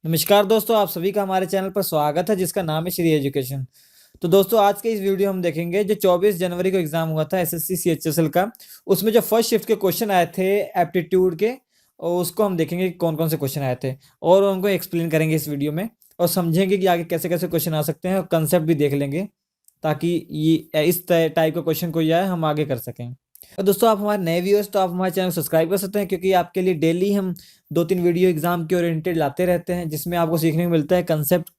नमस्कार दोस्तों, आप सभी का हमारे चैनल पर स्वागत है जिसका नाम है श्री एजुकेशन। तो दोस्तों आज के इस वीडियो हम देखेंगे जो 24 जनवरी को एग्जाम हुआ था एसएससी सीएचएसएल का, उसमें जो फर्स्ट शिफ्ट के क्वेश्चन आए थे एप्टीट्यूड के, और उसको हम देखेंगे कि कौन कौन से क्वेश्चन आए थे और उनको एक्सप्लेन करेंगे इस वीडियो में और समझेंगे कि आगे कैसे कैसे क्वेश्चन आ सकते हैं और कंसेप्ट भी देख लेंगे ताकि ये इस टाइप का क्वेश्चन कोई आए हम आगे कर सकें। और दोस्तों आप हमारे नए व्यूअर्स तो आप हमारे चैनल को सब्सक्राइब कर सकते हैं क्योंकि आपके लिए डेली हम 2-3 वीडियो एग्जाम के ओरिएंटेड लाते रहते हैं जिसमें आपको सीखने को मिलता है कंसेप्ट,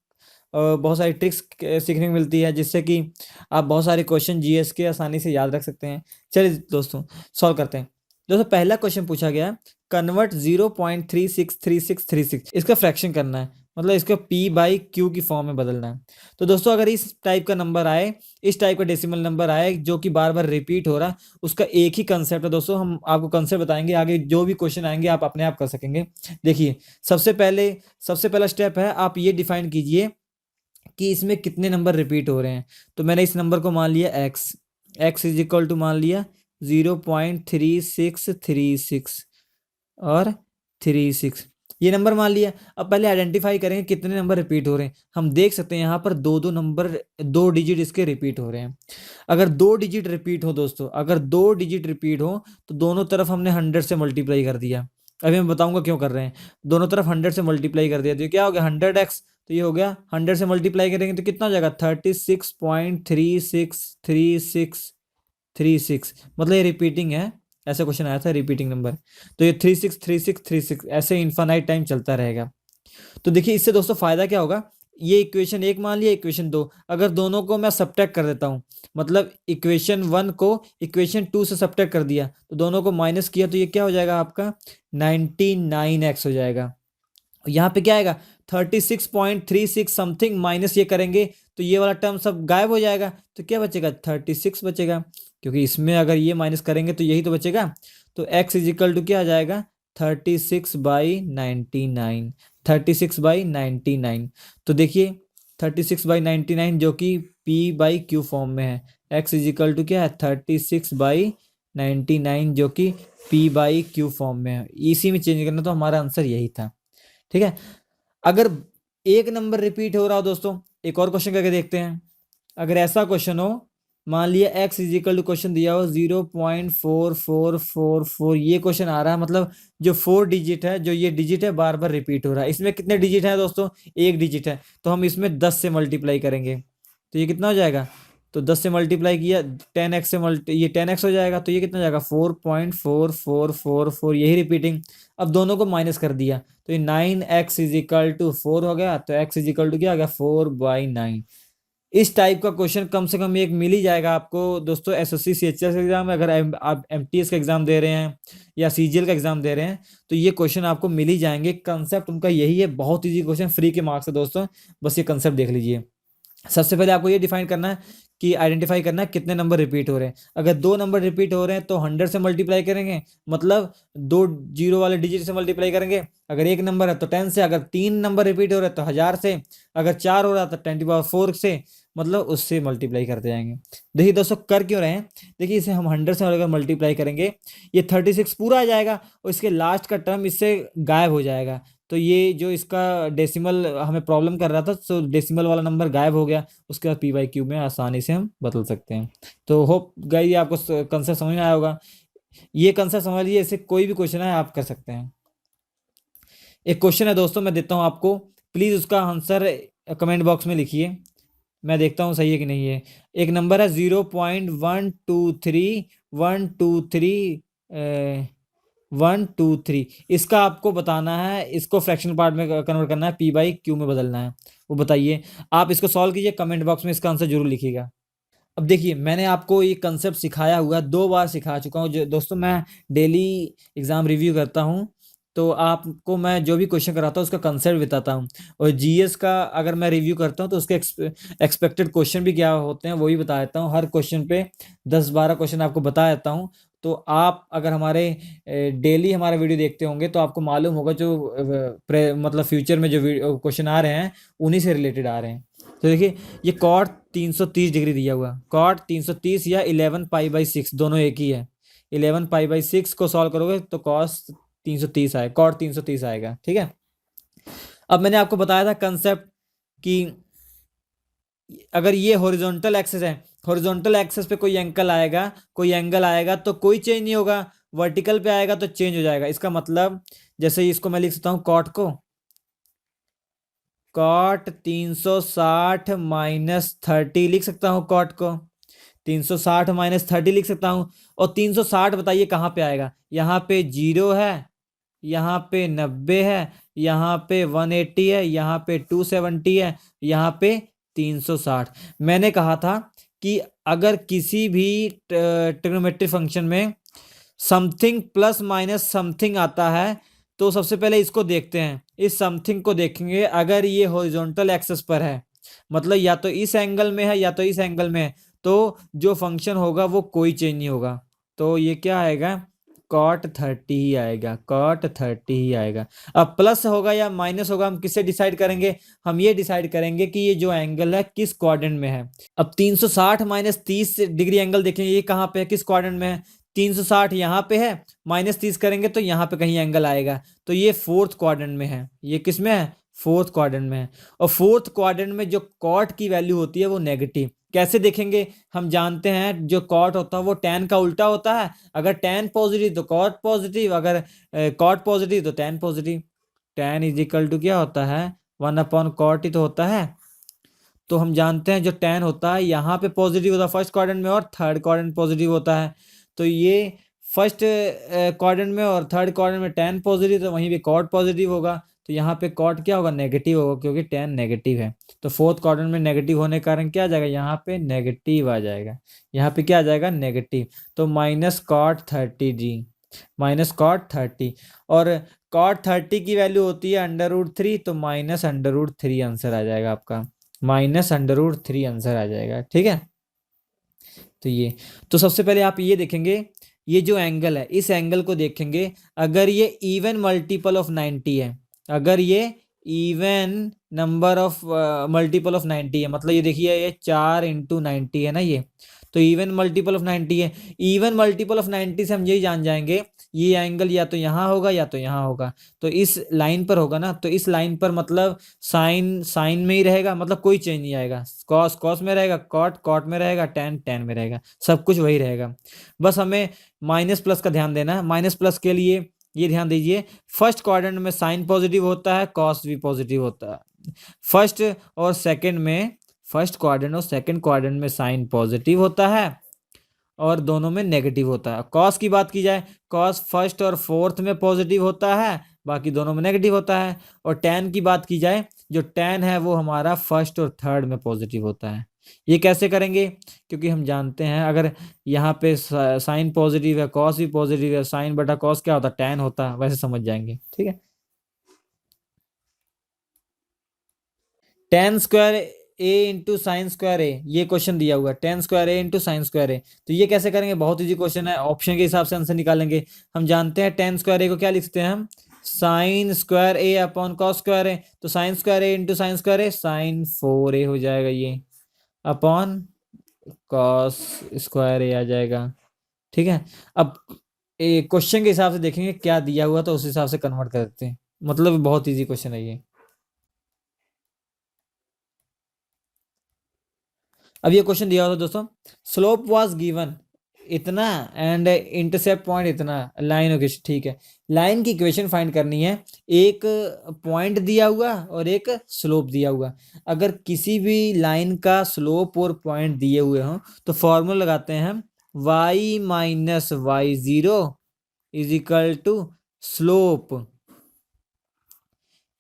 बहुत सारी ट्रिक्स सीखने को मिलती है जिससे कि आप बहुत सारे क्वेश्चन जीएस के आसानी से याद रख सकते हैं। चलिए दोस्तों सॉल्व करते हैं। दोस्तों पहला क्वेश्चन पूछा गया, कन्वर्ट 0.363636 इसका फ्रैक्शन करना है, मतलब इसको p/q की फॉर्म में बदलना है। तो दोस्तों अगर इस टाइप का नंबर आए, इस टाइप का डेसिमल नंबर आए जो कि बार बार रिपीट हो रहा, उसका एक ही कंसेप्ट है दोस्तों, हम आपको कंसेप्ट बताएंगे, आगे जो भी क्वेश्चन आएंगे आप अपने आप कर सकेंगे। देखिए सबसे पहला स्टेप है, आप ये डिफाइन कीजिए कि इसमें कितने नंबर रिपीट हो रहे हैं। तो मैंने इस नंबर को मान लिया x इज इक्वल टू मान लिया 0.3636 और 36 ये नंबर मान लिया। अब पहले आइडेंटिफाई करेंगे कितने नंबर रिपीट हो रहे हैं। हम देख सकते हैं यहाँ पर दो नंबर, 2 डिजिट इसके रिपीट हो रहे हैं। अगर 2 डिजिट रिपीट हो दोस्तों, अगर 2 डिजिट रिपीट हो तो दोनों तरफ हमने 100 से मल्टीप्लाई कर दिया। अभी मैं बताऊंगा क्यों कर रहे हैं। दोनों तरफ 100 से मल्टीप्लाई कर दिया तो ये क्या हो गया 100x, तो ये हो गया 100 से मल्टीप्लाई करेंगे तो कितना हो जाएगा 36.363636, मतलब ये रिपीटिंग है। ऐसा क्वेश्चन आया था रिपीटिंग नंबर, तो ये 363636 ऐसे इनफाइनाइट टाइम चलता रहेगा। तो देखिए इससे दोस्तों फायदा क्या होगा, ये इक्वेशन 1 मान लिया, इक्वेशन 2, अगर दोनों को मैं सब्ट्रैक्ट कर देता हूँ, मतलब इक्वेशन 1 को इक्वेशन 2 से सब्ट्रैक्ट कर दिया तो दोनों को माइनस किया तो ये क्या हो जाएगा आपका 99x हो जाएगा। यहाँ पे क्या आएगा 36.36 समथिंग, माइनस ये करेंगे तो ये वाला टर्म सब गायब हो जाएगा, तो क्या बचेगा 36 बचेगा, क्योंकि इसमें अगर ये माइनस करेंगे तो यही तो बचेगा। तो x इज इक्वल टू क्या आ जाएगा 36/99, 36/99। तो देखिए 36/99 जो कि p/q फॉर्म में है, x इज इक्वल टू क्या है 36/99 जो कि p/q फॉर्म में है, इसी में चेंज करना, तो हमारा आंसर यही था। ठीक है, अगर एक नंबर रिपीट हो रहा हो दोस्तों, एक और क्वेश्चन करके देखते हैं। अगर ऐसा क्वेश्चन हो, मान लिया x is equal to question दिया हो 0.4444, ये क्वेश्चन आ रहा है, मतलब जो 4 डिजिट है, जो ये डिजिट है बार बार रिपीट हो रहा है। इसमें कितने डिजिट है दोस्तों, एक डिजिट है, तो हम इसमें 10 से मल्टीप्लाई करेंगे तो ये कितना हो जाएगा, तो 10 से मल्टीप्लाई किया 10x से ये 10x हो जाएगा, तो ये कितना हो जाएगा 4.4444, यही रिपीटिंग। अब दोनों को माइनस कर दिया तो ये 9x इज इक्वल टू 4 हो गया, तो x इज इक्वल टू क्या हो गया 4/9। इस टाइप का क्वेश्चन कम से कम एक मिल ही जाएगा आपको दोस्तों एसएससी सीएचएस एग्जाम में। अगर आप एमटीएस का एग्जाम दे रहे हैं या सीजीएल का एग्जाम दे रहे हैं तो ये क्वेश्चन आपको मिल ही जाएंगे। कंसेप्ट उनका यही है, बहुत इजी क्वेश्चन, फ्री के मार्क्स है दोस्तों, बस ये कंसेप्ट देख लीजिए। सबसे पहले आपको ये डिफाइन करना है कि आइडेंटिफाई करना है कितने नंबर रिपीट हो रहे हैं। अगर 2 नंबर रिपीट हो रहे हैं तो 100 से मल्टीप्लाई करेंगे, मतलब 2 जीरो वाले डिजिट से मल्टीप्लाई करेंगे। अगर एक नंबर है तो 10 से, अगर 3 नंबर रिपीट हो रहे हैं तो 1000 से, अगर 4 हो रहा तो 10⁴ से, मतलब उससे मल्टीप्लाई करते जाएंगे। देखिए दोस्तों कर क्यों रहे हैं, देखिए इसे हम 100 से अगर मल्टीप्लाई करेंगे ये 36 पूरा आ जाएगा और इसके लास्ट का टर्म इससे गायब हो जाएगा। तो ये जो इसका डेसिमल हमें प्रॉब्लम कर रहा था, तो डेसिमल वाला नंबर गायब हो गया, उसके बाद p/q में आसानी से हम बदल सकते हैं। तो होप गाइस आपको कंसेप्ट समझ में आया होगा। ये कंसेप्ट समझ लीजिए, इससे कोई भी क्वेश्चन है आप कर सकते हैं। एक क्वेश्चन है दोस्तों, मैं देता हूं आपको, प्लीज उसका आंसर कमेंट बॉक्स में लिखिए, मैं देखता हूं सही है कि नहीं है। एक नंबर है 0.123 इसका आपको बताना है, इसको फ्रैक्शन पार्ट में कन्वर्ट करना है, p/q में बदलना है। वो बताइए, आप इसको सॉल्व कीजिए, कमेंट बॉक्स में इसका आंसर जरूर लिखिएगा। अब देखिए मैंने आपको ये कंसेप्ट सिखाया हुआ 2 बार सिखा चुका हूँ दोस्तों, मैं डेली एग्जाम रिव्यू करता हूँ तो आपको मैं जो भी क्वेश्चन कराता हूँ उसका कंसेप्ट बताता हूँ, और जीएस का अगर मैं रिव्यू करता हूँ तो उसके एक्सपेक्टेड क्वेश्चन भी क्या होते हैं वो भी बता देता हूँ। हर क्वेश्चन पे 10-12 क्वेश्चन आपको बता देता हूँ, तो आप अगर हमारे डेली हमारा वीडियो देखते होंगे तो आपको मालूम होगा जो मतलब फ्यूचर में जो क्वेश्चन आ रहे हैं उन्हीं से रिलेटेड आ रहे हैं। तो देखिए ये कॉट 330 डिग्री दिया हुआ, कॉट 330 या 11 पाई/6 दोनों एक ही है। 11 पाई/6 को सॉल्व करोगे तो कॉस 330 आएगा, कॉट 330 आएगा। ठीक है, अब मैंने आपको बताया था कंसेप्ट कि अगर ये हॉरिजॉन्टल एक्सेस है, हॉरिजॉन्टल एक्सेस पे कोई एंगल आएगा, कोई एंगल आएगा तो कोई चेंज नहीं होगा, वर्टिकल पे आएगा तो चेंज हो जाएगा। इसका मतलब जैसे इसको मैं लिख सकता हूं कॉट को, कॉट 360 - 30 लिख सकता हूं, कॉट को 360 - 30 लिख सकता हूं। और 360 बताइए कहां पे आएगा, यहां पे 0 है, यहाँ पे 90 है, यहाँ पे 180 है, यहाँ पे 270 है, यहाँ पे 360। मैंने कहा था कि अगर किसी भी ट्रिग्नोमेट्रिक फंक्शन में समथिंग प्लस माइनस समथिंग आता है तो सबसे पहले इसको देखते हैं, इस समथिंग को देखेंगे। अगर ये हॉरिजॉन्टल एक्सेस पर है, मतलब या तो इस एंगल में है या तो इस एंगल में है, तो जो फंक्शन होगा वो कोई चेंज नहीं होगा। तो ये क्या आएगा, कॉट 30 ही आएगा, कॉट 30 ही आएगा। अब प्लस होगा या माइनस होगा हम किससे डिसाइड करेंगे, हम ये डिसाइड करेंगे कि ये जो एंगल है किस क्वाड्रेंट में है। अब 360 - 30 डिग्री एंगल देखेंगे ये कहाँ पे है, किस क्वाड्रेंट में है। 360 यहाँ पे है, -30 करेंगे तो यहाँ पे कहीं एंगल आएगा, तो ये फोर्थ क्वाड्रेंट में है। ये किस में है, फोर्थ क्वाड्रेंट में है। और फोर्थ क्वाड्रेंट में जो कॉट की वैल्यू होती है वो नेगेटिव। कैसे देखेंगे, हम जानते हैं जो कॉट होता है वो टैन का उल्टा होता है। अगर टैन पॉजिटिव तो कॉट पॉजिटिव, अगर कॉट पॉजिटिव तो tan positive. Tan is equal to क्या होता है, 1/कॉट ही तो होता है। तो हम जानते हैं जो टैन होता है यहाँ पे पॉजिटिव होता है फर्स्ट क्वाड्रेंट में, और थर्ड क्वाड्रेंट पॉजिटिव होता है। तो ये फर्स्ट क्वाड्रेंट में और थर्ड क्वाड्रेंट में टैन पॉजिटिव, तो वहीं पे कॉट पॉजिटिव होगा। तो यहाँ पे कॉट क्या होगा, नेगेटिव होगा, क्योंकि टैन नेगेटिव है। तो फोर्थ क्वाड्रेंट में नेगेटिव होने के कारण क्या आ जाएगा, यहाँ पे नेगेटिव आ जाएगा। यहाँ पे क्या आ जाएगा, नेगेटिव। तो -cot 30 जी, -cot 30। और cot 30 की वैल्यू होती है √3, तो -√3 आंसर आ जाएगा आपका, -√3 आंसर आ जाएगा। ठीक है, तो ये, तो सबसे पहले आप ये देखेंगे, ये जो एंगल है इस एंगल को देखेंगे। अगर ये इवन मल्टीपल ऑफ 90 है, अगर ये even number of multiple of 90 है, मतलब ये देखिए ये 4 × 90 है ना, ये तो इवन मल्टीपल ऑफ 90 है। इवन मल्टीपल ऑफ 90 से हम यही जान जाएंगे ये एंगल या तो यहाँ होगा या तो यहाँ होगा। तो इस लाइन पर होगा ना, तो इस लाइन पर मतलब साइन साइन में ही रहेगा, मतलब कोई चेंज नहीं आएगा। कॉस कॉस में रहेगा, कॉट कॉट में रहेगा, टैन टैन में रहेगा, सब कुछ वही रहेगा। बस हमें माइनस प्लस का ध्यान देना है। माइनस प्लस के लिए ये ध्यान दीजिए, फर्स्ट क्वाड्रेंट में साइन पॉजिटिव होता है, कॉस भी पॉजिटिव होता है। फर्स्ट और सेकंड में, फर्स्ट क्वाड्रेंट और सेकंड क्वाड्रेंट में साइन पॉजिटिव होता है और दोनों में नेगेटिव होता है। कॉस की बात की जाए, कॉस फर्स्ट और फोर्थ में पॉजिटिव होता है, बाकी दोनों में नेगेटिव होता है। और टैन की बात की जाए, जो टैन है वो हमारा फर्स्ट और थर्ड में पॉजिटिव होता है। ये कैसे करेंगे, क्योंकि हम जानते हैं अगर यहाँ पे साइन पॉजिटिव है, कॉस भी पॉजिटिव है, साइन बटा कॉस क्या होता है, टैन होता है, वैसे समझ जाएंगे। ठीक है, tan² A × sin²A, ये क्वेश्चन दिया हुआ है, tan² A × sin²A। तो ये कैसे करेंगे, बहुत इजी क्वेश्चन है, ऑप्शन के हिसाब से आंसर निकालेंगे। हम जानते हैं tan² A को क्या लिखते हैं हम, sin²A/cos²A। तो sin²A × sin²A sin4A हो जाएगा, ये अपॉन cos²A आ जाएगा। ठीक है, अब क्वेश्चन के हिसाब से देखेंगे क्या दिया हुआ तो उस हिसाब से कन्वर्ट कर देते हैं, मतलब बहुत इजी क्वेश्चन है ये। अब ये क्वेश्चन दिया हुआ था दोस्तों, स्लोप वाज गिवन इतना एंड इंटरसेप्ट पॉइंट इतना, लाइन ओके ठीक है। लाइन की इक्वेशन फाइंड करनी है, एक पॉइंट दिया हुआ और एक स्लोप दिया हुआ। अगर किसी भी लाइन का स्लोप और पॉइंट दिए हुए हों तो फॉर्मूला लगाते हैं हम, y-y0 is equal to slope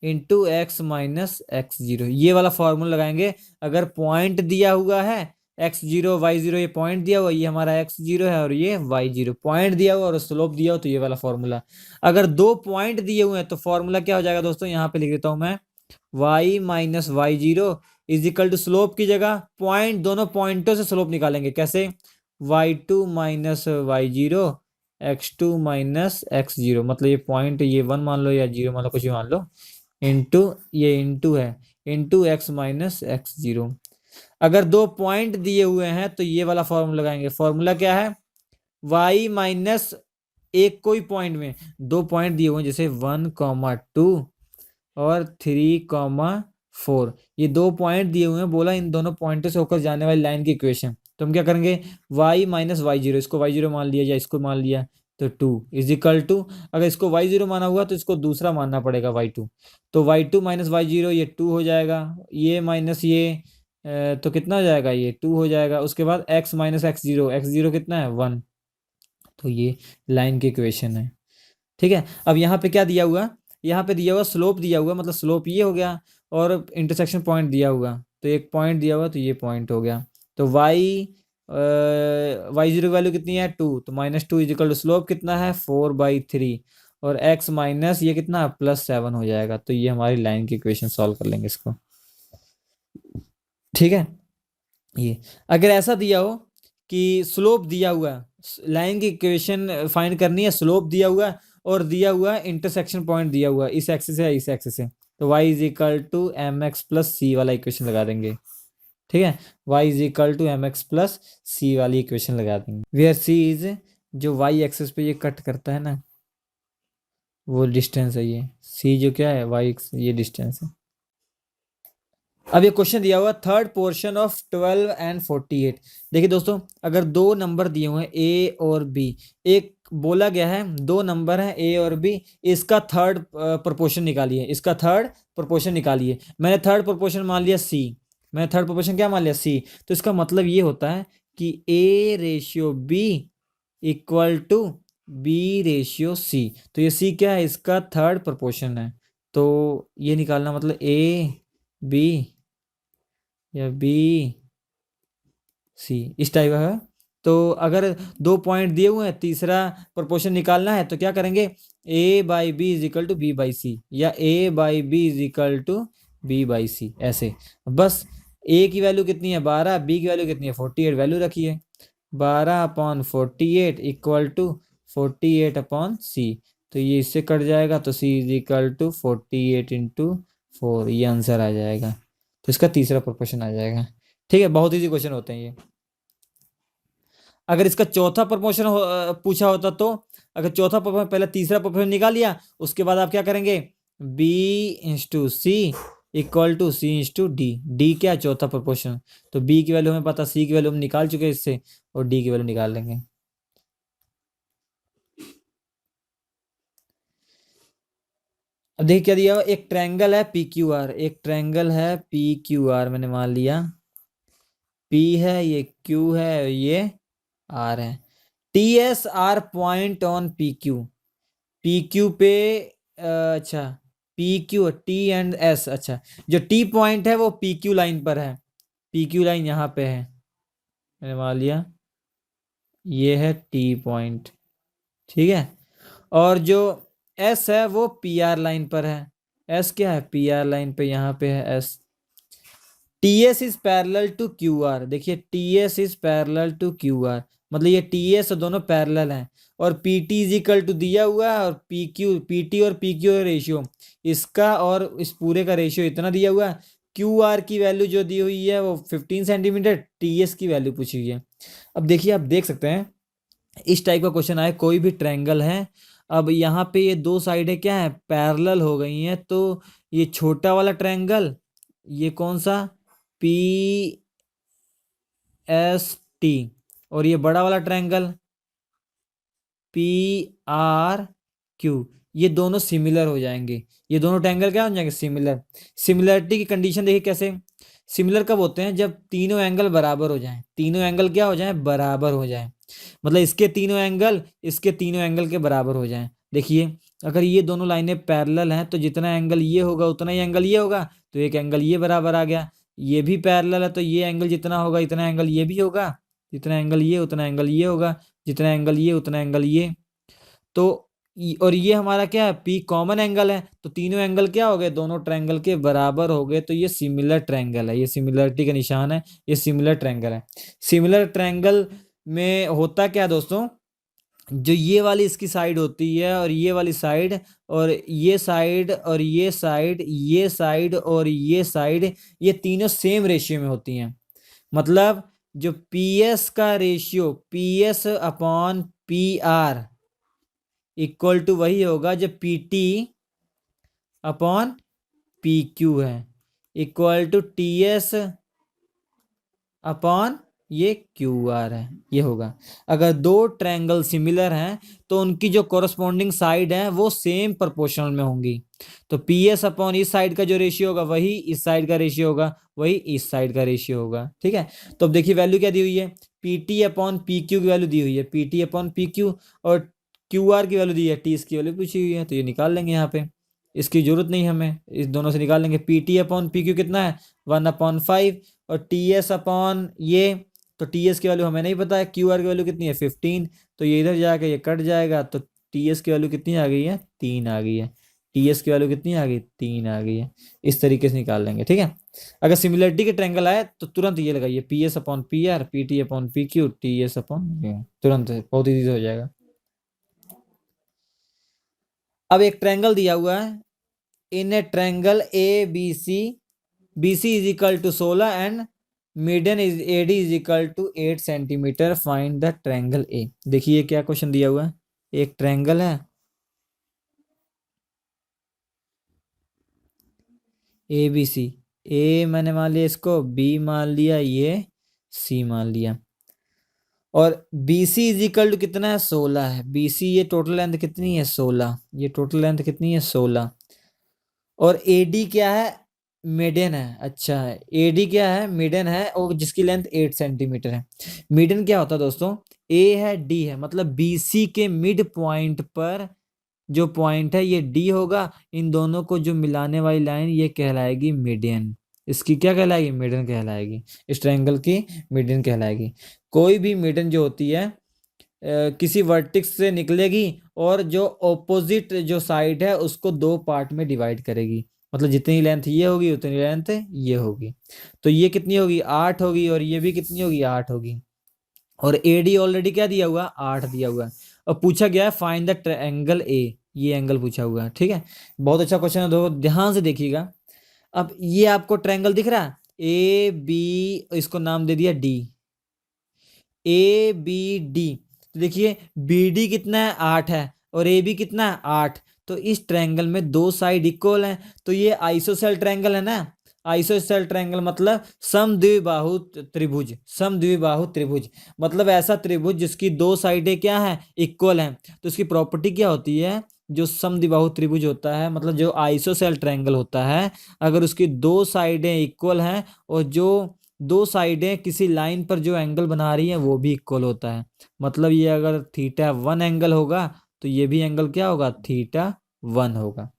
into x-x0, ये वाला फॉर्मूला लगाएंगे। अगर पॉइंट दिया हुआ है x0 y0, ये पॉइंट दिया हुआ, ये हमारा x0 है और ये y0, पॉइंट दिया हुआ और स्लोप दिया हुआ, तो ये वाला फॉर्मूला। अगर दो पॉइंट दिए हुए हैं तो फॉर्मूला क्या हो जाएगा दोस्तों, यहाँ पे लिख देता हूं मैं, y-y0 is equal to slope की जगह पॉइंट, दोनों पॉइंटों से स्लोप निकालेंगे कैसे, y2 - y0 x2 minus x0, मतलब ये पॉइंट, ये 1 मान लो या 0 मान लो, कुछ भी मान लो, इंटू ये इंटू है, इंटू x माइनस x0। अगर दो पॉइंट दिए हुए हैं तो ये वाला फॉर्मूला लगाएंगे। फॉर्मूला क्या है? y माइनस एक कोई पॉइंट में दो पॉइंट दिए हुए हैं, जैसे 1,2 और 3,4, ये दो पॉइंट दिए हुए हैं, बोला इन दोनों पॉइंटों से होकर जाने वाली लाइन की इक्वेशन। तो हम क्या करेंगे? y माइनस y0, इसको y0 मान लिया या इसको मान लिया, तो 2 इज इक्वल टू, अगर इसको y0 माना हुआ तो इसको दूसरा मानना पड़ेगा y2, तो y2 माइनस y0 ये 2 हो जाएगा, ये माइनस ये तो कितना हो जाएगा? ये 2 हो जाएगा। उसके बाद x माइनस x0, x0 कितना है? 1। तो ये लाइन की इक्वेशन है। ठीक है, अब यहाँ पे क्या दिया हुआ? यहाँ पे दिया हुआ स्लोप दिया हुआ, मतलब स्लोप ये हो गया, और इंटरसेक्शन पॉइंट दिया हुआ, तो एक पॉइंट दिया हुआ, तो ये पॉइंट हो गया। तो y0 की वैल्यू कितनी है? 2, तो -2 इज इक्वल टू स्लोप कितना है? 4/3, और x माइनस ये कितना? +7 हो जाएगा। तो ये हमारी लाइन की इक्वेशन सॉल्व कर लेंगे इसको। ठीक है, ये अगर ऐसा दिया हो कि स्लोप दिया हुआ, लाइन की इक्वेशन फाइंड करनी है, स्लोप दिया हुआ और दिया हुआ इंटरसेक्शन पॉइंट दिया हुआ इस एक्सिस से इस एक्सिस से, तो y is equal to mx plus c वाला इक्वेशन लगा देंगे। ठीक है, y is equal to mx plus c वाली इक्वेशन लगा देंगे, वेयर c इज, जो y एक्सिस पे ये कट करता है ना, वो डिस्टेंस है, ये c जो क्या है, y ये डिस्टेंस है। अब ये क्वेश्चन दिया हुआ थर्ड पोर्शन ऑफ 12 एंड 48। देखिए दोस्तों, अगर दो नंबर दिए हुए हैं ए और बी, एक बोला गया है दो नंबर है ए और बी, इसका थर्ड प्रोपोर्शन निकालिए, इसका थर्ड प्रोपोर्शन निकालिए। मैंने थर्ड प्रोपोर्शन मान लिया सी, मैंने थर्ड प्रोपोर्शन क्या मान लिया? सी। तो इसका मतलब ये होता है कि A ratio B equal to B ratio C. तो ये सी क्या है? इसका थर्ड प्रोपोर्शन है। तो ये निकालना मतलब ए बी या बी सी, इस टाइप का है। तो अगर दो पॉइंट दिए हुए हैं, तीसरा प्रोपोर्शन निकालना है, तो क्या करेंगे? A by B is equal to B by C, या A by B is equal to B by C, ऐसे। बस ए की वैल्यू कितनी है? 12, बी की वैल्यू कितनी है? 48, वैल्यू रखिए, 12/48 इक्वल टू 48/c। तो ये इससे कट जाएगा, तो c इज इक्वल टू 48/4, ये आंसर आ जाएगा। तो इसका तीसरा प्रोपोर्शन आ जाएगा। ठीक है, बहुत इजी क्वेश्चन होते हैं ये। अगर इसका चौथा प्रोपोर्शन पूछा होता, तो अगर चौथा प्रोपोर्शन, पहले तीसरा प्रोपोर्शन निकाल लिया, उसके बाद आप क्या करेंगे? b into C equal to C into D. D क्या? चौथा प्रोपोर्शन। तो b की वैल्यू हमें पता, c की वैल्यू हम निकाल चुके हैं इससे, और d की वैल्यू निकाल लेंगे। अब देखिए क्या दिया हुआ, एक ट्रायंगल है पी क्यू आर, एक ट्रायंगल है पी क्यू आर, मैंने मान लिया P है, ये Q है, ये R है। T S R point on P Q, P Q पे अच्छा, P Q T and S, अच्छा, जो टी पॉइंट है वो पी क्यू लाइन पर है, पी क्यू लाइन यहाँ पे है, मैंने मान लिया ये है टी पॉइंट। ठीक है, और जो एस है वो पी आर लाइन पर है। एस क्या है? पी आर लाइन पे, यहाँ पे है S. T S is parallel to Q R, देखिए T S is parallel to Q R, मतलब ये टी एस दोनों पैरेलल हैं। और P T is equal to दिया हुआ है, और पी क्यू, पी टी और पी क्यू रेशियो, इसका और इस पूरे का रेशियो इतना दिया हुआ है। क्यू आर की वैल्यू जो दी हुई है वो 15 सेंटीमीटर, टी एस की वैल्यू पूछी हुई है। अब देखिए, आप देख सकते हैं इस टाइप का क्वेश्चन आए, कोई भी ट्रायंगल है, अब यहाँ पे ये दो साइडें क्या है? पैरेलल हो गई हैं। तो ये छोटा वाला ट्रायंगल, ये कौन सा? पी एस टी, और ये बड़ा वाला ट्रायंगल पी आर क्यू, ये दोनों सिमिलर हो जाएंगे। ये दोनों ट्रायंगल क्या हो जाएंगे? सिमिलर। सिमिलरिटी की कंडीशन देखिए कैसे सिमिलर कब होते हैं? जब तीनों एंगल बराबर हो जाएं। तीनों एंगल क्या हो जाएं? बराबर हो जाएं, मतलब इसके तीनों एंगल इसके तीनों एंगल के बराबर हो जाएं। देखिए, अगर ये दोनों लाइनें पैरेलल हैं, तो जितना एंगल ये होगा उतना ही एंगल ये होगा, तो एक एंगल ये बराबर आ गया। ये भी पैरेलल है, तो ये एंगल जितना होगा इतना एंगल ये भी होगा, जितना एंगल ये उतना एंगल ये होगा, जितना एंगल ये उतना एंगल ये। तो और ये हमारा क्या है? पी कॉमन एंगल है, तो तीनों एंगल क्या हो गए? दोनों ट्रायंगल के बराबर हो गए, तो ये सिमिलर ट्रायंगल है, ये सिमिलरिटी का निशान है, ये सिमिलर ट्रायंगल है। सिमिलर ट्रायंगल में होता क्या दोस्तों? जो ये वाली इसकी साइड होती है और ये वाली साइड और ये साइड और ये साइड, ये साइड और ये साइड, ये तीनों सेम रेशियो में होती हैं। मतलब जो पी एस का ratio P S upon P R equal to वही होगा जो P T upon P Q है, equal to T S upon ये क्यू आर है, ये होगा। अगर दो ट्रायंगल सिमिलर हैं तो उनकी जो कोरस्पॉन्डिंग साइड है वो सेम प्रोपोर्शनल में होंगी। तो पी एस अपॉन इस साइड का जो रेशियो होगा वही इस साइड का रेशियो होगा, वही इस साइड का रेशियो होगा। ठीक है, तो अब देखिए वैल्यू क्या दी हुई है, P T upon P Q की वैल्यू दी हुई है, P T upon P Q, और क्यू आर की वैल्यू दी है, टी इसकी वैल्यू पूछी हुई है, तो ये निकाल लेंगे यहाँ पे। इसकी जरूरत नहीं हमें, इस दोनों से निकाल लेंगे। P T upon P Q कितना है, 1/5, और टी एस अपॉन ये, तो टी एस की वैल्यू हमें नहीं पता है, क्यू आर की वैल्यू कितनी है 15, तो ये इधर जाके ये कट जाएगा, तो टी एस की वैल्यू कितनी आ गई है, 3 आ गई है। टी एस की वैल्यू कितनी आ गई, 3 आ गई है। इस तरीके से निकाल लेंगे। ठीक है, अगर सिमिलरिटी के ट्रायंगल आए तो तुरंत ये लगाइए, P S upon P are, P T upon P Q, T S upon, तुरंत बहुत ईजी हो जाएगा। अब एक ट्रायंगल दिया हुआ है, in a triangle A B C is equal to 16 and median is A D is equal to 8 centimetre, find the triangle A. देखिए क्या क्वेश्चन दिया हुआ है, एक ट्रायंगल है ए बी सी, ए मैंने मान लिया इसको, बी मान लिया, ये सी मान लिया, और B C is equal to कितना है, 16 है। बी सी ये टोटल लेंथ कितनी है, 16, ये टोटल लेंथ कितनी है, 16, और ए डी क्या है, मीडियन है। अच्छा, ए डी क्या है, मीडियन है, और जिसकी लेंथ 8 सेंटीमीटर है। मीडियन क्या होता है दोस्तों, ए है डी है, मतलब बी सी के मिड पॉइंट पर जो पॉइंट है ये डी होगा, इन दोनों को जो मिलाने वाली लाइन ये कहलाएगी मीडियन। इसकी क्या कहलाएगी, मीडियन कहलाएगी, इस ट्रायंगल की मीडियन कहलाएगी। कोई भी मीडियन जो होती है किसी वर्टेक्स से निकलेगी और जो ऑपोजिट जो साइड है उसको दो पार्ट में डिवाइड करेगी, मतलब जितनी लेंथ ये होगी उतनी लेंथ ये होगी। तो ये कितनी होगी, 8 होगी, और ये भी कितनी होगी, 8 होगी। और ए डी ऑलरेडी क्या दिया हुआ, 8 दिया हुआ है। और पूछा गया है फाइंड द ट्रायंगल ए, ये एंगल पूछा हुआ है। ठीक है, बहुत अच्छा क्वेश्चन है, दो ध्यान से देखिएगा। अब ये आपको ट्रायंगल दिख रहा है ए बी, इसको नाम दे दिया डी, ए बी डी। तो देखिए बी डी कितना है, 8 है, और ए बी कितना है, 8। तो इस ट्रायंगल में दो साइड इक्वल हैं, तो ये आइसोसेल ट्रायंगल है ना। आइसोसेल ट्रायंगल मतलब समद्विबाहु त्रिभुज, समद्विबाहु त्रिभुज मतलब ऐसा त्रिभुज जिसकी दो साइडें क्या हैं, इक्वल हैं। तो इसकी प्रॉपर्टी क्या होती है, जो समद्विबाहु त्रिभुज होता है, मतलब जो आइसोसेल ट्रायंगल होता है, अगर उसकी दो साइडें इक्वल हैं और जो दो साइडें किसी लाइन पर जो एंगल बना रही हैं वो भी इक्वल होता है, मतलब ये अगर थीटा 1 एंगल होगा तो ये भी एंगल क्या होगा, थीटा 1 होगा।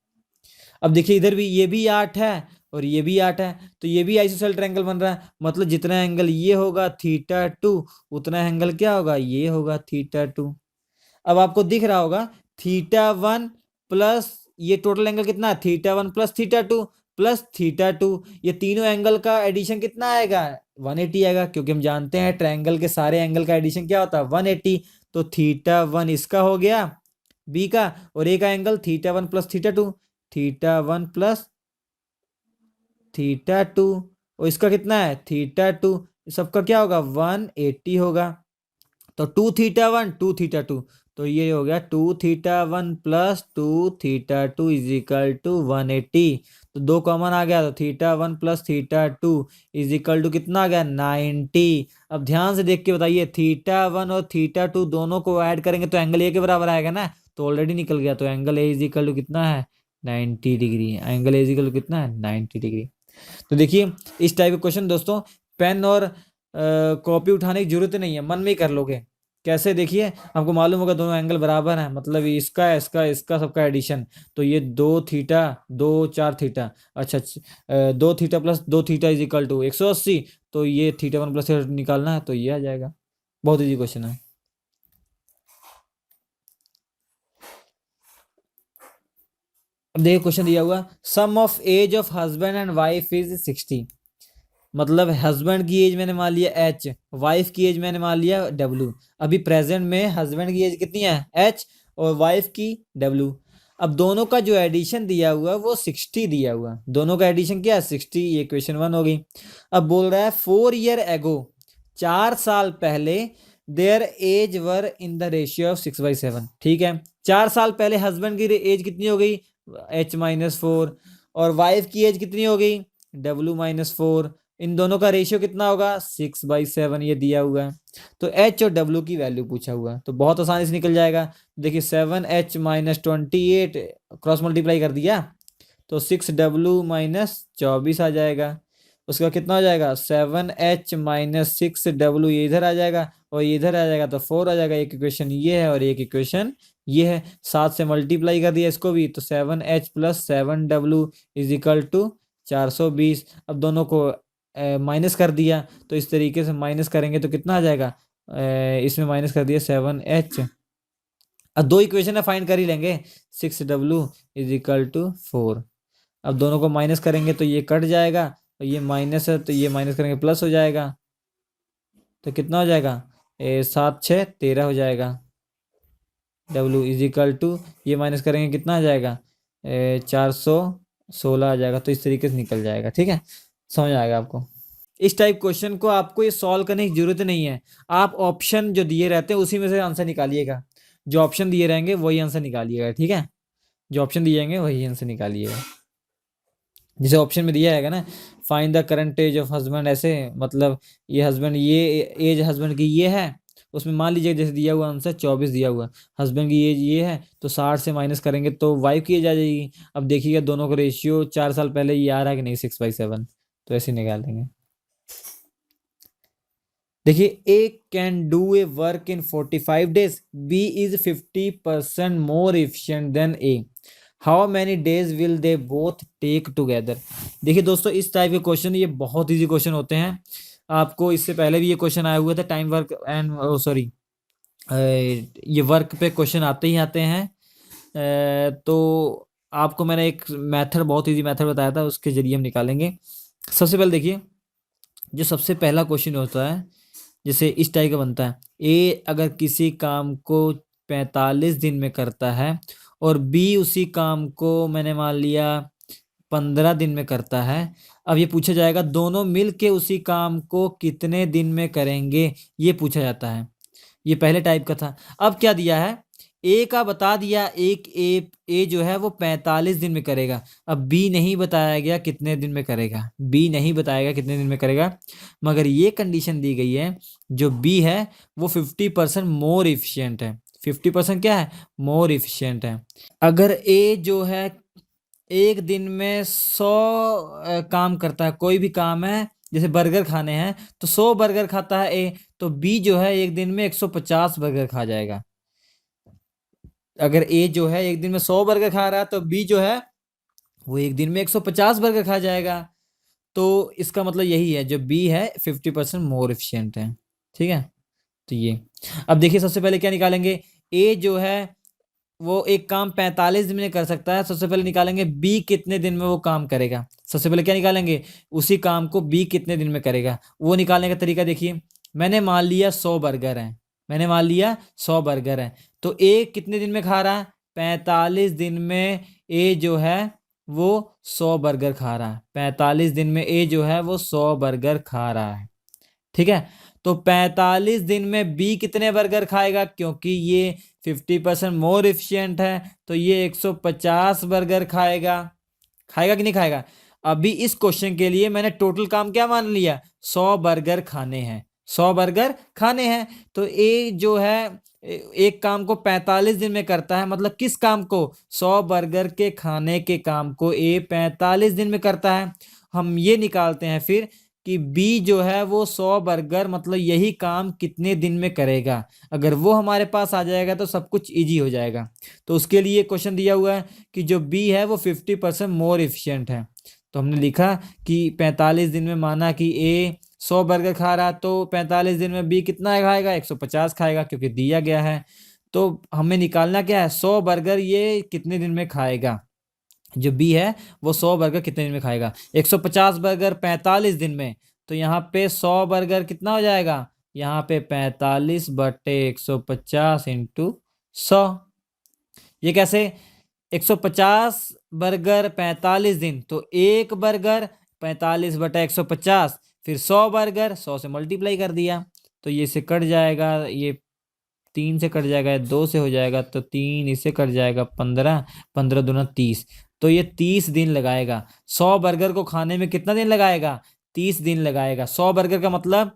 अब देखिए इधर भी ये भी 8 है और ये भी 8 है, तो ये भी आइसोसेल ट्रायंगल बन रहा है, मतलब जितना एंगल ये होगा थीटा 2, उतना एंगल क्या होगा, ये होगा थीटा 2। अब आपको दिख रहा होगा थीटा 1 प्लस ये टोटल एंगल कितना है, theta 1 plus theta 2 plus theta 2, ये तीनों एंगल का एडिशन कितना आएगा, 180 आएगा, क्योंकि हम जानते हैं ट्रायंगल के सारे एंगल का एडिशन क्या होता है, 180। तो थीटा 1 इसका हो गया बी का, और ए का angle theta 1 plus theta 2, theta 1 plus theta 2, और इसका कितना है, थीटा 2, सबका क्या होगा, 180 होगा। तो 2 थीटा 1 2 थीटा 2, तो ये हो गया 2 theta 1 plus 2 theta 2 is equal to 180। तो दो कॉमन आ गया, तो theta 1 plus theta 2 is equal to कितना आ गया, 90। अब ध्यान से देख के बताइए, थीटा 1 और थीटा 2 दोनों को ऐड करेंगे तो एंगल ए के बराबर आएगा ना, तो ऑलरेडी निकल गया। तो angle A is equal to कितना है, 90 degree. Angle A is equal to कितना है, 90 डिग्री। तो देखिए इस टाइप के क्वेश्चन दोस्तों पेन और कॉपी उठाने की जरूरत नहीं है, मन में ही कर लोगे। कैसे, देखिए आपको मालूम होगा दोनों एंगल बराबर हैं, मतलब इसका इसका इसका सबका एडिशन, तो ये 2 थीटा 2 4 थीटा, अच्छा 2 theta plus 2 theta is equal to 180, तो ये थीटा 1 प्लस थीटा निकालना है तो ये आ जाएगा। बहुत इजी क्वेश्चन है। अब देखिए क्वेश्चन दिया हुआ, sum of age of husband and wife is 60। मतलब हस्बैंड की एज मैंने मान लिया एच, वाइफ की एज मैंने मान लिया डब्लू। अभी प्रेजेंट में हस्बैंड की एज कितनी है एच, और वाइफ की डब्लू। अब दोनों का जो एडिशन दिया हुआ वो 60 दिया हुआ, दोनों का एडिशन क्या है 60, ये क्वेश्चन 1 हो गई। अब बोल रहा है 4 ईयर एगो, 4 साल पहले their age were in the ratio of 6/7। ठीक है, 4 साल पहले हस्बैंड की एज कितनी हो गई H-4, और वाइफ की एज कितनी हो गई W-4। इन दोनों का रेशियो कितना होगा 6/7, ये दिया हुआ है। तो H और W की वैल्यू पूछा हुआ है, तो बहुत आसानी से निकल जाएगा। देखिए 7H-28 क्रॉस मल्टीप्लाई कर दिया तो 6W-24 आ जाएगा। उसका कितना हो जाएगा 7H-6W, ये इधर आ जाएगा और ये इधर आ जाएगा तो 4 आ जाएगा। एक इक्वेशन ये है और एक इक्वेशन ये है। 7 से मल्टीप्लाई कर दिया इसको भी, तो 7H + 7W is equal to 420। अब दोनों को माइनस कर दिया, तो इस तरीके से माइनस करेंगे तो कितना आ जाएगा, इसमें माइनस कर दिया 7H। अब दो इक्वेशन है फाइंड कर ही लेंगे, 6W इज इक्वल टू 4। अब दोनों को माइनस करेंगे तो ये कट जाएगा, और ये माइनस है तो ये माइनस करेंगे प्लस हो जाएगा, तो कितना हो जाएगा 7×6 = 13 हो जाएगा। W इज इक्वल टू, ये माइनस करेंगे कितना आ जाएगा 416 आ जाएगा। तो इस तरीके से निकल जाएगा। ठीक है, समझ आएगा आपको। इस टाइप क्वेश्चन को आपको ये सॉल्व करने की जरूरत नहीं है, आप ऑप्शन जो दिए रहते हैं उसी में से आंसर निकालिएगा। जो ऑप्शन दिए रहेंगे वही आंसर निकालिएगा। ठीक है, जो ऑप्शन दिए जाएंगे वही आंसर निकालिएगा। जैसे ऑप्शन में दिया है ना, find the current age of husband, ऐसे मतलब ये हस्बैंड, ये एज हस्बैंड की ये है, उसमें मान लीजिए जैसे दिया हुआ आंसर 24 दिया हुआ, हस्बैंड की एज ये है, तो 60 से माइनस करेंगे तो वाइफ की एज आ जाएगी। अब देखिएगा दोनों का रेशियो 4 साल पहले ये आ रहा है कि नहीं 6/7, तो ऐसे निकाल देंगे। देखिए A can do a work in 45 days, B is 50% more efficient than A, how many days will they both take together. देखिए दोस्तों, इस टाइप के क्वेश्चन ये बहुत इजी क्वेश्चन होते हैं। आपको इससे पहले भी ये क्वेश्चन आया हुआ था, टाइम वर्क एंड सॉरी ये वर्क पे क्वेश्चन आते ही आते हैं। तो आपको मैंने एक मेथड, बहुत इजी मेथड बताया था, उसके जरिए हम निकालेंगे। सबसे पहले देखिए, जो सबसे पहला क्वेश्चन होता है जैसे इस टाइप का बनता है, ए अगर किसी काम को 45 दिन में करता है और बी उसी काम को मैंने मान लिया 15 दिन में करता है। अब ये पूछा जाएगा दोनों मिल के उसी काम को कितने दिन में करेंगे, ये पूछा जाता है। ये पहले टाइप का था। अब क्या दिया है, ए का बता दिया, एक ए जो है वो 45 दिन में करेगा। अब बी नहीं बताया गया कितने दिन में करेगा, बी नहीं बताया गया कितने दिन में करेगा, मगर ये कंडीशन दी गई है जो बी है वो 50% मोर इफिशियंट है। 50% क्या है, मोर इफिशियंट है। अगर ए जो है एक दिन में 100 काम करता है, कोई भी काम है जैसे बर्गर खाने हैं तो 100 बर्गर खाता है ए, तो बी जो है एक दिन में 150 बर्गर खा जाएगा। अगर ए जो है एक दिन में 100 बर्गर खा रहा है तो बी जो है वो एक दिन में 150 बर्गर खा जाएगा। तो इसका मतलब यही है, जो बी है 50% मोर एफिशिएंट है। ठीक है, तो ये अब देखिए सबसे पहले क्या निकालेंगे, ए जो है वो एक काम 45 दिन में कर सकता है। सबसे पहले निकालेंगे बी कितने दिन में वो काम करेगा। सबसे पहले क्या निकालेंगे, उसी काम को बी कितने दिन में करेगा। वो निकालने का तरीका देखिए, मैंने मान लिया 100 बर्गर हैं, मैंने मान लिया 100 बर्गर हैं, तो ए कितने दिन में खा रहा है 45 दिन में ए जो है वो 100 बर्गर खा रहा है। 45 दिन में ए जो है वो 100 बर्गर खा रहा है। ठीक है, तो 45 दिन में बी कितने बर्गर खाएगा, क्योंकि ये 50% मोर एफिशिएंट है तो ये 150 बर्गर खाएगा। खाएगा कि नहीं खाएगा। अभी इस क्वेश्चन के लिए मैंने टोटल काम क्या मान लिया, 100 बर्गर खाने हैं, 100 बर्गर खाने हैं। तो ए जो है एक काम को 45 दिन में करता है, मतलब किस काम को, 100 बर्गर के खाने के काम को ए 45 दिन में करता है। हम ये निकालते हैं फिर कि बी जो है वो 100 बर्गर मतलब यही काम कितने दिन में करेगा। अगर वो हमारे पास आ जाएगा तो सब कुछ इजी हो जाएगा। तो उसके लिए क्वेश्चन दिया हुआ है कि जो बी है वो 50% मोर एफिशिएंट है। तो हमने लिखा कि 45 दिन में माना कि ए 100 बर्गर खा रहा, तो 45 दिन में बी कितना खाएगा 150 खाएगा, क्योंकि दिया गया है। तो हमें निकालना क्या है, 100 बर्गर ये कितने दिन में खाएगा। जो बी है वो 100 बर्गर कितने दिन में खाएगा, 150 बर्गर 45 दिन में, तो यहाँ पे 100 बर्गर कितना हो जाएगा, यहाँ पे 45/150 इंटू 100। ये कैसे, 150 बर्गर 45 दिन, तो एक बर्गर 45/150, फिर 100 बर्गर 100 से मल्टीप्लाई कर दिया, तो ये से कट जाएगा, ये 3 से कट जाएगा, 2 से हो जाएगा, तो 3 इससे कट जाएगा, 15, 15 दूना 30, तो ये 30 दिन लगाएगा। 100 बर्गर को खाने में कितना दिन लगाएगा, 30 दिन लगाएगा। 100 बर्गर का मतलब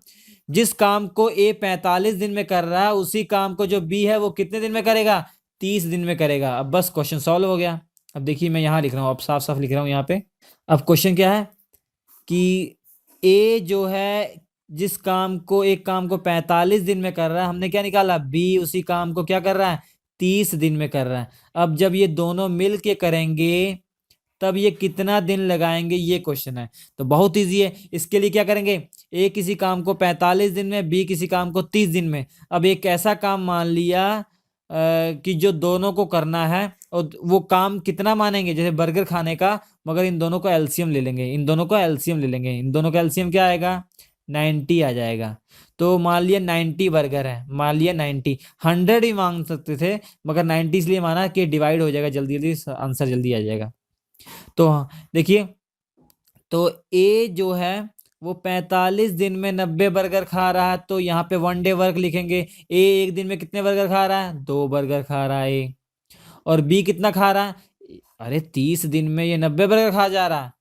जिस काम को ए 45 दिन में कर रहा है, उसी काम को जो बी है वो कितने दिन में करेगा, 30 दिन में करेगा। अब बस क्वेश्चन सॉल्व हो गया। अब देखिए मैं यहाँ लिख रहा हूँ, अब साफ साफ लिख रहा हूँ यहाँ पे। अब क्वेश्चन क्या है कि ए जो है जिस काम को, एक काम को 45 दिन में कर रहा है, हमने क्या निकाला, बी उसी काम को क्या कर रहा है, 30 दिन में कर रहा है। अब जब ये दोनों मिल के करेंगे तब ये कितना दिन लगाएंगे, ये क्वेश्चन है। तो बहुत इजी है, इसके लिए क्या करेंगे, ए किसी काम को 45 दिन में, बी किसी काम को 30 दिन में। अब एक ऐसा काम मान लिया कि जो दोनों को करना है, और वो काम कितना मानेंगे, जैसे बर्गर खाने का, मगर इन दोनों को एलसीएम ले लेंगे, इन दोनों को एलसीएम ले लेंगे, इन दोनों का एलसीएम क्या आएगा, 90 आ जाएगा। तो मान लिया 90 बर्गर है, मान लिया 90, 100 ही मांग सकते थे, मगर 90 इसलिए माना कि डिवाइड हो जाएगा जल्दी जल्दी, आंसर जल्दी आ जाएगा। तो देखिए, तो ए जो है वो 45 दिन में 90 बर्गर खा रहा है, तो यहाँ पे 1 डे वर्क लिखेंगे। ए एक दिन में कितने बर्गर खा रहा है, 2 बर्गर खा रहा है ए। और बी कितना खा रहा है, अरे 30 दिन में ये 90 बर्गर खा जा रहा है,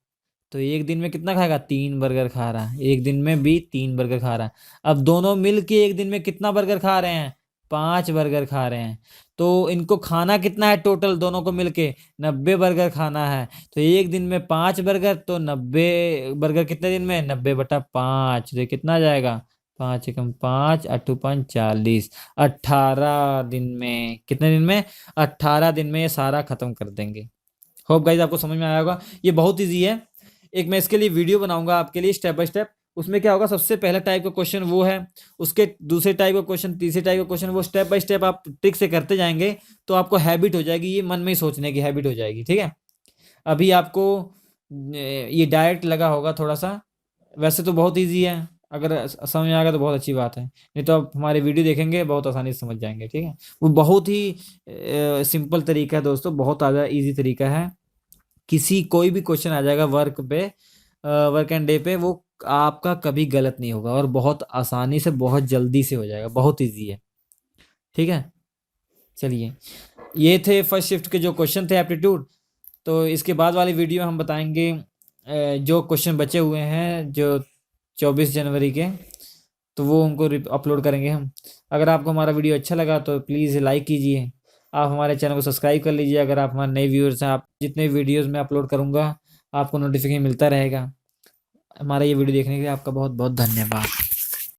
तो एक दिन में कितना खाएगा, 3 बर्गर खा रहा है, एक दिन में भी 3 बर्गर खा रहा है। अब दोनों मिल के एक दिन में कितना बर्गर खा रहे हैं, 5 बर्गर खा रहे हैं। तो इनको खाना कितना है टोटल, दोनों को मिलके 90 बर्गर खाना है। तो एक दिन में 5 बर्गर, तो 90 बर्गर कितने दिन में, 90/5, तो कितना जाएगा, 5 एकम 5, 8 5 40, 18 दिन में, कितने दिन में, 18 दिन में ये सारा खत्म कर देंगे। होप गाइज आपको समझ में आया होगा, ये बहुत ईजी है। एक मैं इसके लिए वीडियो बनाऊंगा आपके लिए स्टेप बाय स्टेप। उसमें क्या होगा, सबसे पहला टाइप का क्वेश्चन वो है, उसके दूसरे टाइप का क्वेश्चन, तीसरे टाइप का क्वेश्चन, वो स्टेप बाय स्टेप आप ट्रिक से करते जाएंगे, तो आपको हैबिट हो जाएगी, ये मन में ही सोचने की हैबिट हो जाएगी। ठीक है, अभी आपको ये डायरेक्ट लगा होगा थोड़ा सा, वैसे तो बहुत ईजी है, अगर समझ में आएगा तो बहुत अच्छी बात है, नहीं तो आप हमारे वीडियो देखेंगे बहुत आसानी से समझ जाएंगे। ठीक है, वो बहुत ही सिंपल तरीका है दोस्तों, बहुत ज़्यादा ईजी तरीका है। किसी कोई भी क्वेश्चन आ जाएगा वर्क पे, वर्क एंड डे पे, वो आपका कभी गलत नहीं होगा, और बहुत आसानी से, बहुत जल्दी से हो जाएगा, बहुत इजी है। ठीक है, चलिए ये थे फर्स्ट शिफ्ट के जो क्वेश्चन थे एप्टीट्यूड। तो इसके बाद वाली वीडियो हम बताएंगे जो क्वेश्चन बचे हुए हैं जो 24 जनवरी के, तो वो उनको अपलोड करेंगे हम। अगर आपको हमारा वीडियो अच्छा लगा तो प्लीज़ लाइक कीजिए, आप हमारे चैनल को सब्सक्राइब कर लीजिए। अगर आप हमारे नए व्यूअर्स हैं, आप जितने वीडियोस मैं अपलोड करूंगा आपको नोटिफिकेशन मिलता रहेगा। हमारा ये वीडियो देखने के लिए आपका बहुत बहुत धन्यवाद।